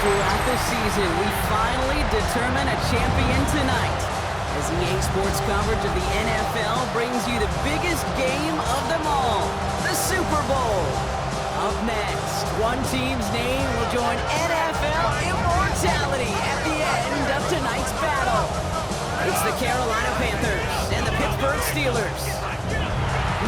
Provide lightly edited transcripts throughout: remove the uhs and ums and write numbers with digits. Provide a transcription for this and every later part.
throughout the season, we finally determine a champion tonight. As EA Sports coverage of the NFL brings you the biggest game of them all, the Super Bowl. Up next, one team's name will join NFL immortality at the end of tonight's battle. It's the Carolina Panthers and the Pittsburgh Steelers.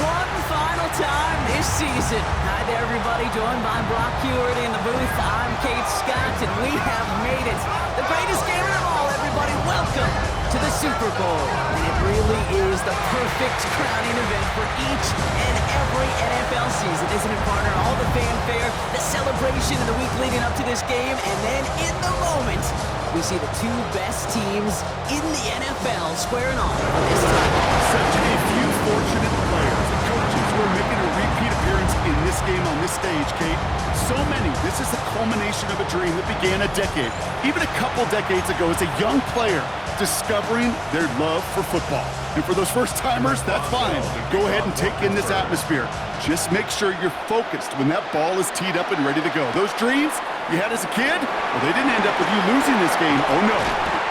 One final time this season. Hi there, everybody. Joined by Brock Hewitt in the booth. I'm Kate Scott, and we have made it. The greatest game of them all, everybody. Welcome to the Super Bowl. And it really is the perfect crowning event for each and every NFL season, isn't it, partner? All the fanfare, the celebration in the week leading up to this game, and then in the moment, we see the two best teams in the NFL squaring off this time. Such a few fortunate players and coaches who are making a repeat appearance in this game on this stage, Kate. So many. This is the culmination of a dream that began a decade, even a couple decades ago, as a young player discovering their love for football. And for those first-timers, that's fine. Go ahead and take in this atmosphere. Just make sure you're focused when that ball is teed up and ready to go. Those dreams you had as a kid, well, they didn't end up with you losing this game. Oh, no.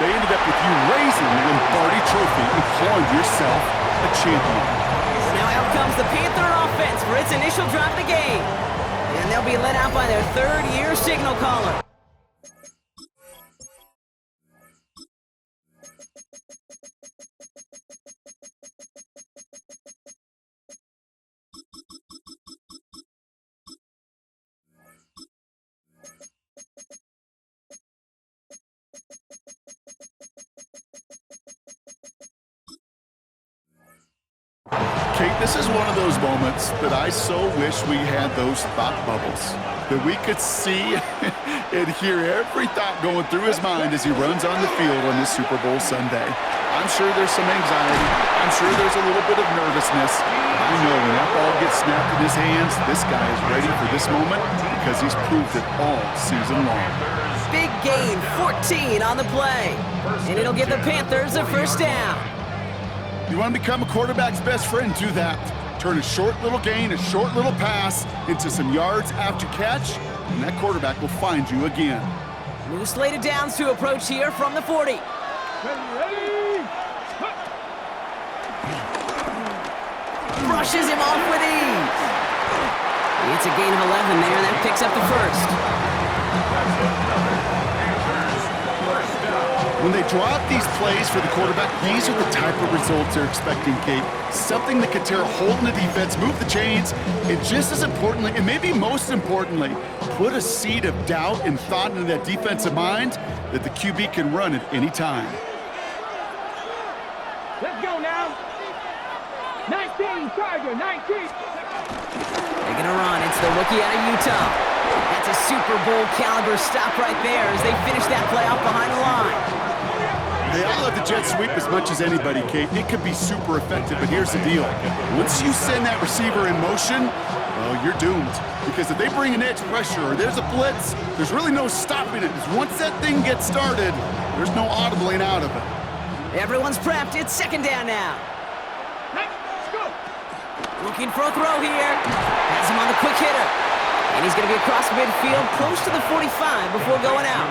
They ended up with you raising the Lombardi Trophy and calling yourself a champion. Now out comes the Panther offense for its initial drive of the game. And they'll be led out by their third-year signal caller. Kate, this is one of those moments that I so wish we had those thought bubbles, that we could see and hear every thought going through his mind as he runs on the field on this Super Bowl Sunday. I'm sure there's some anxiety. I'm sure there's a little bit of nervousness. I know when that ball gets snapped in his hands, this guy is ready for this moment because he's proved it all season long. Big gain, 14 on the play. And it'll give the Panthers a first down. You want to become a quarterback's best friend, do that. Turn a short little gain, a short little pass into some yards after catch, and that quarterback will find you again. New slated downs to approach here from the 40. Brushes him off with ease. It's a gain of 11 there, and that picks up the first. When they draw up these plays for the quarterback, these are the type of results they're expecting, Kate. Something that can tear a hole in the defense, move the chains, and just as importantly, and maybe most importantly, put a seed of doubt and thought into that defensive mind that the QB can run at any time. Let's go now. 19, Charger, 19. They're going to run. It's the rookie out of Utah. That's a Super Bowl caliber stop right there as they finish that play off behind the line. Hey, I love the jet sweep as much as anybody, Kate. It can be super effective, but here's the deal. Once you send that receiver in motion, well, you're doomed. Because if they bring an edge pressure or there's a blitz, there's really no stopping it. Because once that thing gets started, there's no audibling out of it. Everyone's prepped. It's second down now. Let's go. Looking for a throw here. Has him on the quick hitter. And he's going to be across midfield, close to the 45 before going out.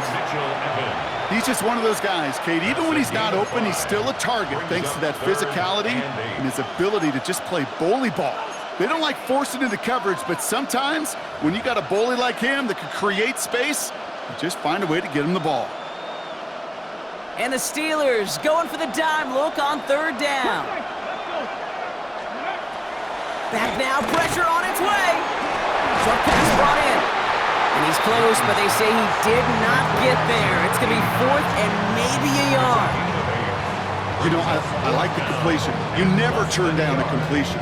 He's just one of those guys, Kate. Even when he's not open, he's still a target thanks to that physicality and his ability to just play bully ball. They don't like forcing into coverage, but sometimes when you got a bully like him that can create space, you just find a way to get him the ball. And the Steelers going for the dime look on third down. Back now, pressure on its way. Short pass brought in. And he's close, but they say he did not get there. It's going to be fourth and maybe a yard. You know, I like the completion. You never turn down a completion.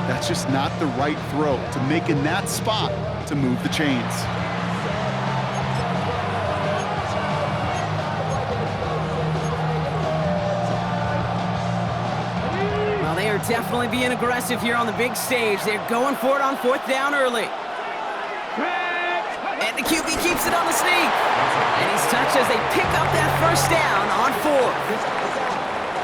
That's just not the right throw to make in that spot to move the chains. Well, they are definitely being aggressive here on the big stage. They're going for it on fourth down early. And the QB keeps it on the sneak. And he's touched as they pick up that first down on fourth.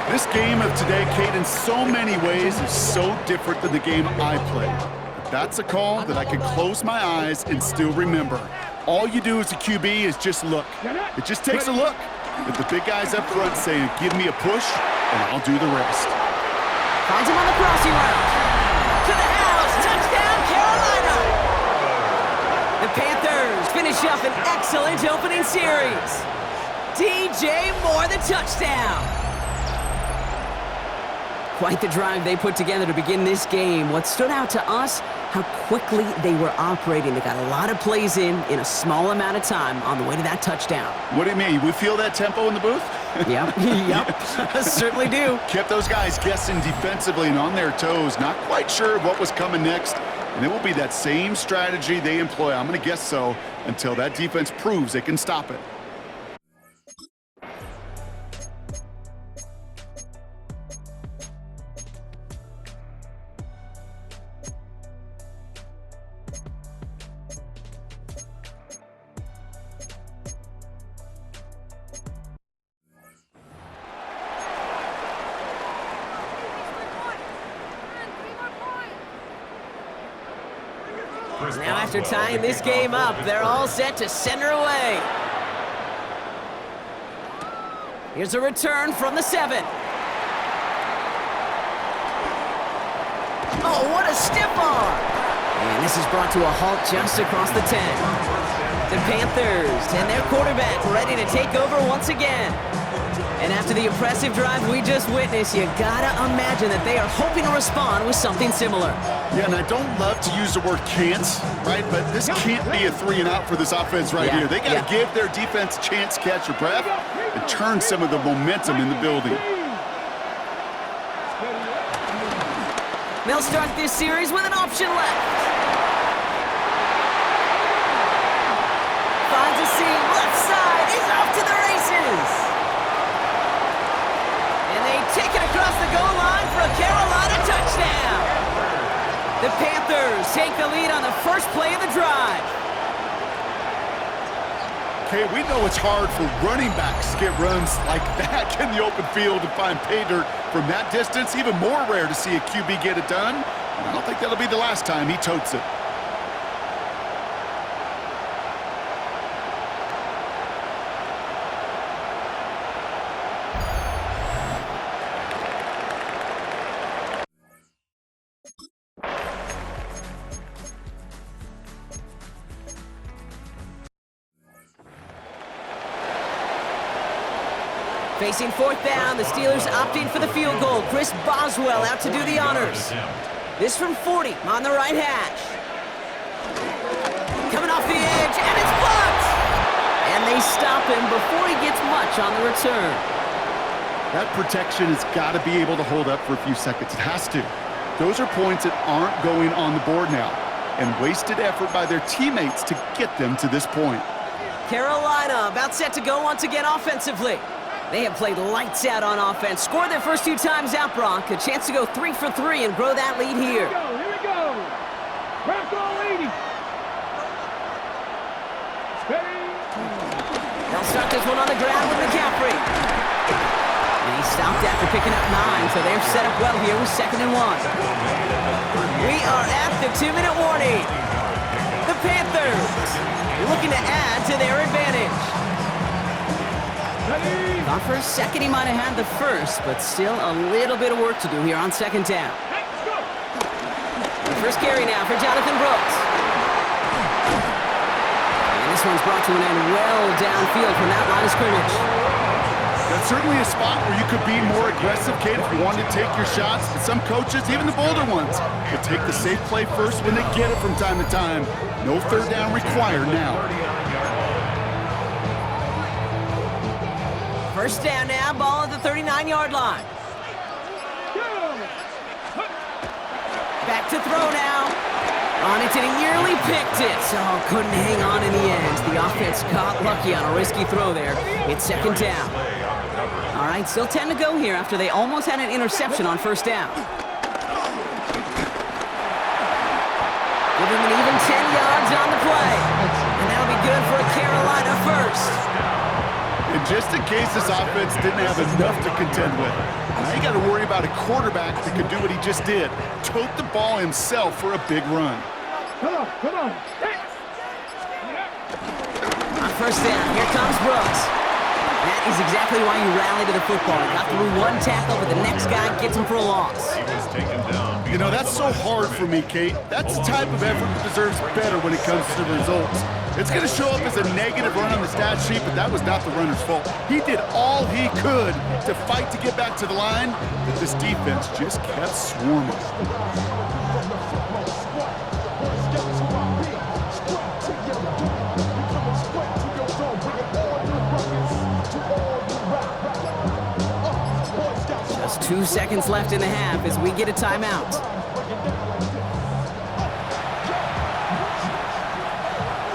This game of today, Kate, in so many ways is so different than the game I played. But that's a call that I can close my eyes and still remember. All you do as a QB is just look. It just takes a look. If the big guys up front saying, give me a push, and I'll do the rest. Finds him on the crossing route. To the house. Touchdown, Carolina. The Panthers finish up an excellent opening series. DJ Moore, the touchdown. Quite the drive they put together to begin this game. What stood out to us, how quickly they were operating. They got a lot of plays in a small amount of time on the way to that touchdown. What do you mean? We feel that tempo in the booth? Yep. Certainly do. Kept those guys guessing defensively and on their toes, not quite sure what was coming next. And it will be that same strategy they employ, I'm going to guess so, until that defense proves they can stop it. Now after tying this game up, they're all set to center away. Here's a return from the 7. Oh, what a stiff arm! And this is brought to a halt just across the 10. The Panthers and their quarterback ready to take over once again. And after the impressive drive we just witnessed, you gotta imagine that they are hoping to respond with something similar. Yeah, and I don't love to use the word can't, right? But this can't be a 3-and-out for this offense right here. They got to give their defense a chance to catch their breath and turn some of the momentum in the building. They'll start this series with an option left. Finds a seam, left side, he's off to the races. And they take it across the goal line for a Carolina touchdown. The Panthers take the lead on the first play of the drive. Okay, we know it's hard for running backs to get runs like that in the open field and find pay dirt from that distance. Even more rare to see a QB get it done. And I don't think that'll be the last time he totes it. Facing fourth down, the Steelers opting for the field goal. Chris Boswell out to do the honors. This from 40 on the right hash. Coming off the edge, and it's blocked! And they stop him before he gets much on the return. That protection has got to be able to hold up for a few seconds. It has to. Those are points that aren't going on the board now, and wasted effort by their teammates to get them to this point. Carolina about set to go once again offensively. They have played lights out on offense. Scored their first 2 times out, Brock. A chance to go 3 for 3 and grow that lead here. Here we go. Crack all 80. Steady. They'll start this one on the ground with McCaffrey. And he stopped after picking up 9, so they're set up well here with 2nd and 1. We are at the 2-minute warning. The Panthers looking to add to their advantage. Thought for a second he might have had the first, but still a little bit of work to do here on 2nd down. The first carry now for Jonathan Brooks. And this one's brought to an end well downfield from that line of scrimmage. That's certainly a spot where you could be more aggressive, Kate, if you wanted to take your shots. But some coaches, even the bolder ones, will take the safe play first when they get it from time to time. No 3rd down required now. First down now, ball at the 39-yard line. Back to throw now. On it, and he nearly picked it. So couldn't hang on in the end. The offense got lucky on a risky throw there. It's 2nd down. All right, still 10 to go here after they almost had an interception on 1st down. Give him an even 10 yards on the play. And that'll be good for a Carolina first. And just in case this offense didn't have enough to contend with, now you got to worry about a quarterback that could do what he just did. Tote the ball himself for a big run. Come on. first down. Here comes Brooks. That is exactly why you rally to the football. You got through one tackle, but the next guy gets him for a loss. He was taken down. You know, that's so hard for me, Kate. That's the type of effort that deserves better when it comes to the results. It's going to show up as a negative run on the stat sheet, but that was not the runner's fault. He did all he could to fight to get back to the line, but this defense just kept swarming. Just 2 seconds left in the half as we get a timeout.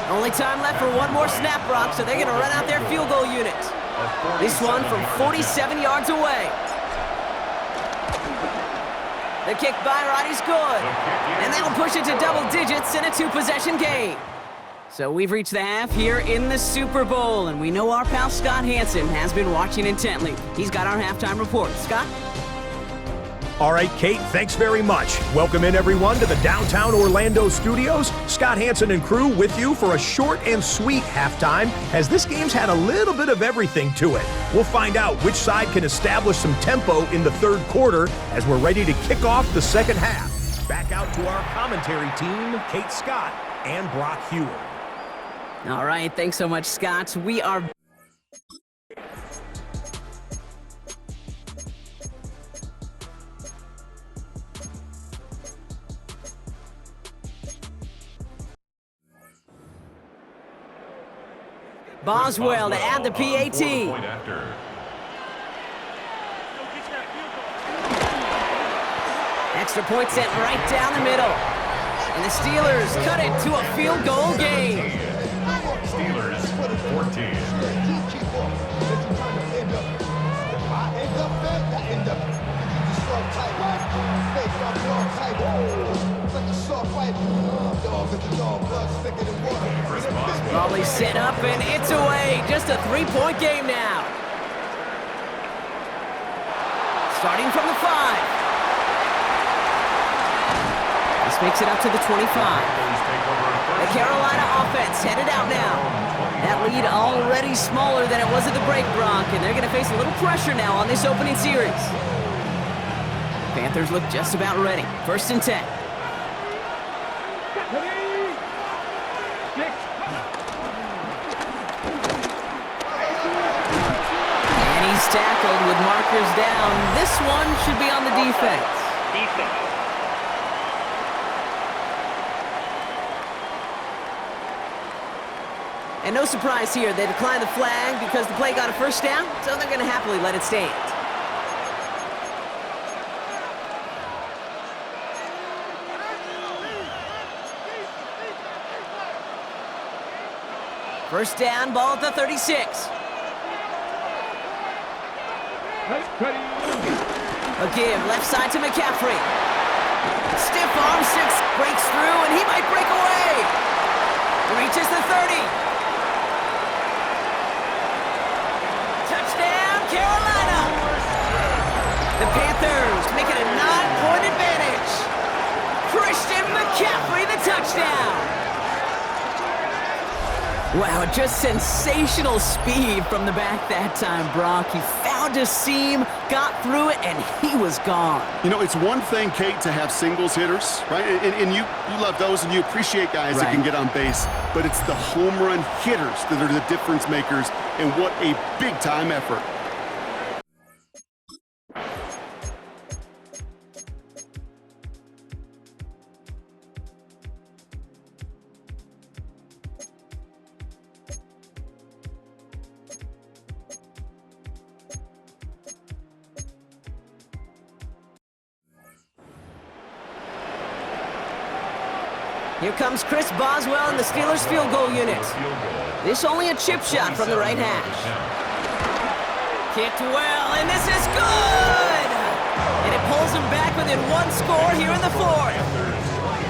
Only time left for one more snap, Brock, so they're going to run out their field goal unit. This one from 47 yards away. The kick by Roddy's good. And that'll push it to double digits in a two-possession game. So we've reached the half here in the Super Bowl, and we know our pal Scott Hansen has been watching intently. He's got our halftime report. Scott? All right, Kate, thanks very much. Welcome in, everyone, to the downtown Orlando studios. Scott Hansen and crew with you for a short and sweet halftime, as this game's had a little bit of everything to it. We'll find out which side can establish some tempo in the third quarter as we're ready to kick off the second half. Back out to our commentary team, Kate Scott and Brock Hewitt. All right, thanks so much, Scott. We are... Boswell to add the PAT. Extra point sent right down the middle. And the Steelers cut it to a field goal game. Steelers 14. Volley set up and it's away. Just a three-point game now. Starting from the 5. This makes it up to the 25. The Carolina offense headed out now. That lead already smaller than it was at the break, Brock, and they're going to face a little pressure now on this opening series. Panthers look just about ready. 1st and 10. And he's tackled with markers down. This one should be on the defense. And no surprise here, they declined the flag because the play got a first down, so they're going to happily let it stand. First down, ball at the 36. A give, left side to McCaffrey. Stiff arm, 6 breaks through, and he might break away. Reaches the 30. Touchdown, Carolina! The Panthers make it a 9-point advantage. Christian McCaffrey, the touchdown. Wow, just sensational speed from the back that time, Brock. He found a seam, got through it, and he was gone. You know, it's one thing, Kate, to have singles hitters, right? And you love those, and you appreciate guys that can get on base. But it's the home run hitters that are the difference makers, and what a big-time effort. Here comes Chris Boswell in the Steelers field goal unit. This only a chip shot from the right hash. Kicked well, and this is good! And it pulls him back within one score here in the 4th.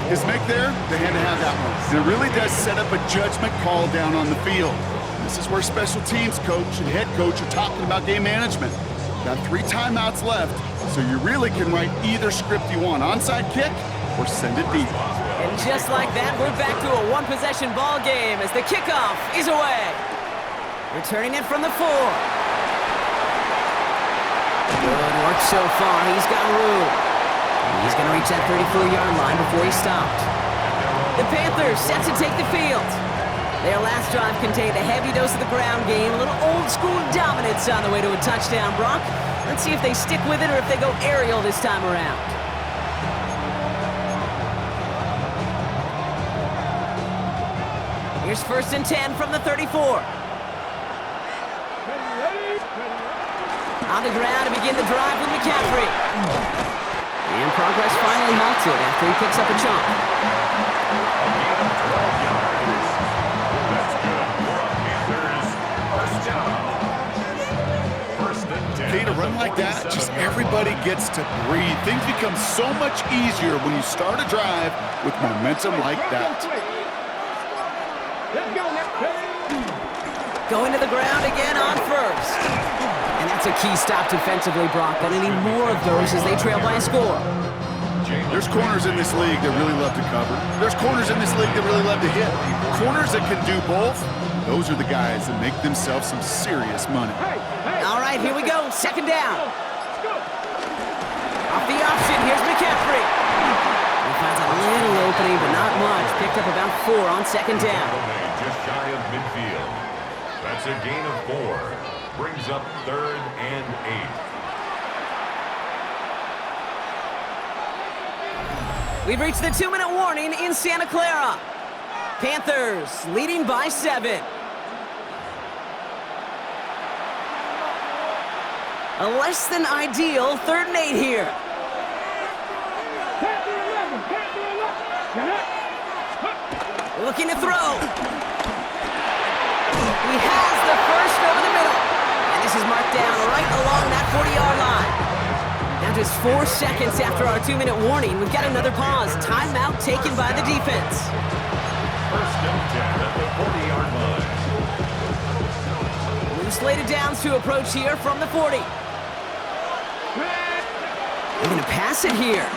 His make there, they had to have that one. And it really does set up a judgment call down on the field. This is where special teams coach and head coach are talking about game management. Got 3 timeouts left, so you really can write either script you want. Onside kick or send it deep. And just like that, we're back to a one-possession ball game as the kickoff is away. Returning it from the 4. Good work so far. He's got room. He's going to reach that 34-yard line before he stopped. The Panthers set to take the field. Their last drive contained a heavy dose of the ground game, a little old-school dominance on the way to a touchdown, Brock. Let's see if they stick with it or if they go aerial this time around. Here's 1st and 10 from the 34. On the ground to begin the drive with McCaffrey. And progress finally halted after he picks up a chunk. Okay, to run like that, just everybody gets to breathe. Things become so much easier when you start a drive with momentum like that. Going to the ground again on 1st. And that's a key stop defensively, Brock. Gonna need more of those as they trail by a score. There's corners in this league that really love to cover. There's corners in this league that really love to hit. Corners that can do both, those are the guys that make themselves some serious money. All right, here we go. 2nd down. Off the option, here's McCaffrey. He finds a little opening, but not much. Picked up about 4 on 2nd down. Just shy of midfield. That's a gain of 4. Brings up 3rd and 8. We've reached the 2-minute warning in Santa Clara. Panthers leading by 7. A less than ideal 3rd and 8 here. Looking to throw. He has the first over the middle. And this is marked down right along that 40-yard line. Now just 4 seconds after our 2-minute warning, we've got another pause. Timeout taken by the defense. 1st and 10 at the 40-yard line. Loose slated downs to approach here from the 40. They're going to pass it here.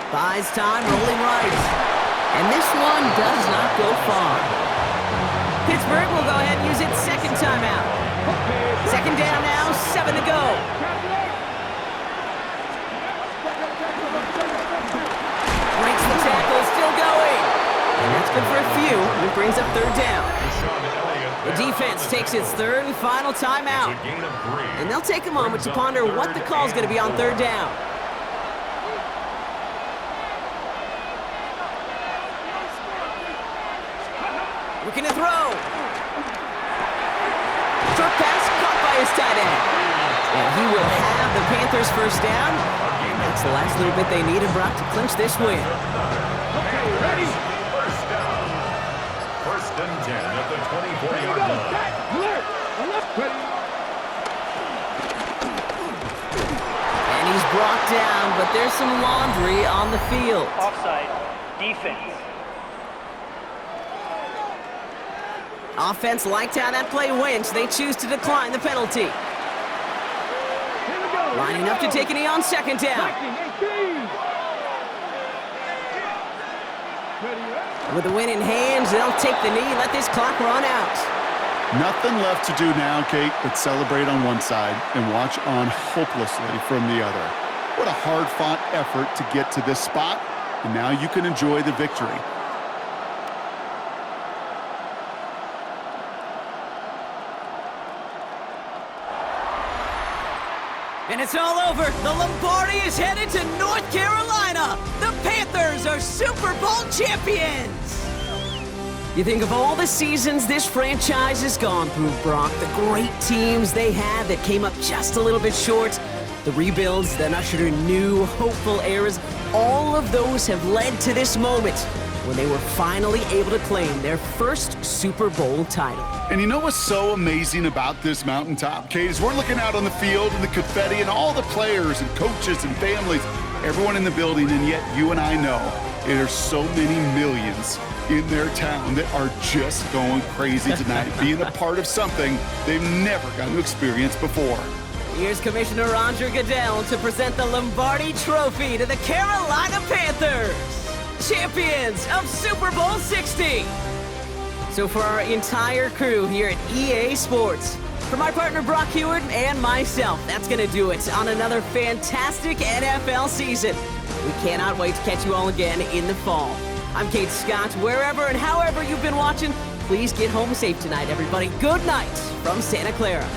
Buys time, rolling right. And this one does not go far. Pittsburgh will go ahead and use its 2nd timeout. 2nd down now, 7 to go. Breaks the tackle, still going. And that's good for a few. It brings up 3rd down. The defense takes its 3rd and final timeout. And they'll take a moment to ponder what the call is going to be on 3rd down. Looking to throw. Short pass caught by his tight end. And he will have the Panthers 1st down. And that's the last little bit they needed, Brock, to clinch this win. Ready? 1st down. 1st and 10 at the 24-yard line. And he's brought down, but there's some laundry on the field. Offside. Defense. Offense liked how that play went. They choose to decline the penalty. Lining up to take a knee on 2nd down. With the win in hand, they'll take the knee, let this clock run out. Nothing left to do now, Kate, but celebrate on one side and watch on hopelessly from the other. What a hard-fought effort to get to this spot, and now you can enjoy the victory. And it's all over. The Lombardi is headed to North Carolina. The Panthers are Super Bowl champions. You think of all the seasons this franchise has gone through, Brock, the great teams they had that came up just a little bit short, the rebuilds that ushered in new, hopeful eras, all of those have led to this moment when they were finally able to claim their first Super Bowl title. And you know what's so amazing about this mountaintop, Kate, is we're looking out on the field and the confetti and all the players and coaches and families, everyone in the building, and yet you and I know there's so many millions in their town that are just going crazy tonight, being a part of something they've never gotten to experience before. Here's Commissioner Roger Goodell to present the Lombardi Trophy to the Carolina Panthers, champions of Super Bowl 60. So for our entire crew here at EA Sports, for my partner Brock Heward and myself, that's going to do it on another fantastic NFL season. We cannot wait to catch you all again in the fall. I'm Kate Scott. Wherever and however you've been watching, please get home safe tonight, everybody. Good night from Santa Clara.